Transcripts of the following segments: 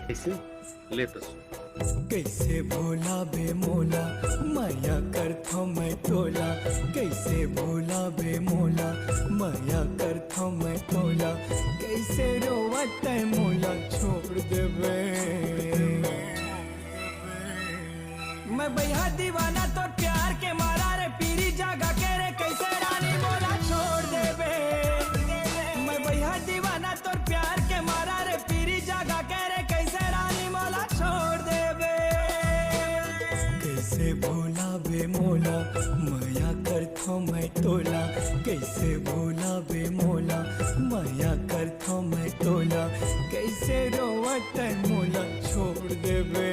कैसे लेतस? कैसे भोला बे मोला माया करथो मैं तोला, कैसे भोला बे मोला माया करथो मैं तोला, कैसे रोवत है मोला छोड़ देवे। मैं भैया दीवाना तो प्यार के मारा रे पीरी जागा के रे कैसे रानी मोला छोड़ देवे। मैं भैया दीवाना तो प्यार के मारा रे पीरी जागा के रे कैसे रानी मोला छोड़ देवे। कैसे भोला बे मोला माया करथो मैं तोला, कैसे भोला बे मोला माया करथो मैं तोला, कैसे रोवत है मोला छोड़ देवे।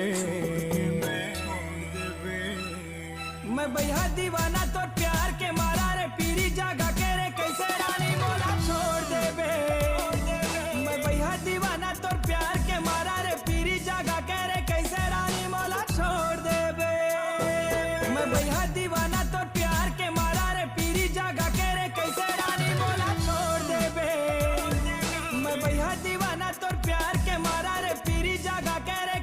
मैं भैया दीवाना तो प्यार के मारा रे पीरी जागा के रे कैसे रानी मोला छोड़ देवे। मैं भैया दीवाना तो प्यार के मारा रे पीरी जागा के रे कैसे रानी मोला छोड़ देवे। मैं भैया दीवाना तो प्यार के मारा रे पीरी जागा के रे कैसे रानी मोला छोड़ देवे। मैं भैया दीवाना तो प्यार के मारा रे पीरी जागा के रे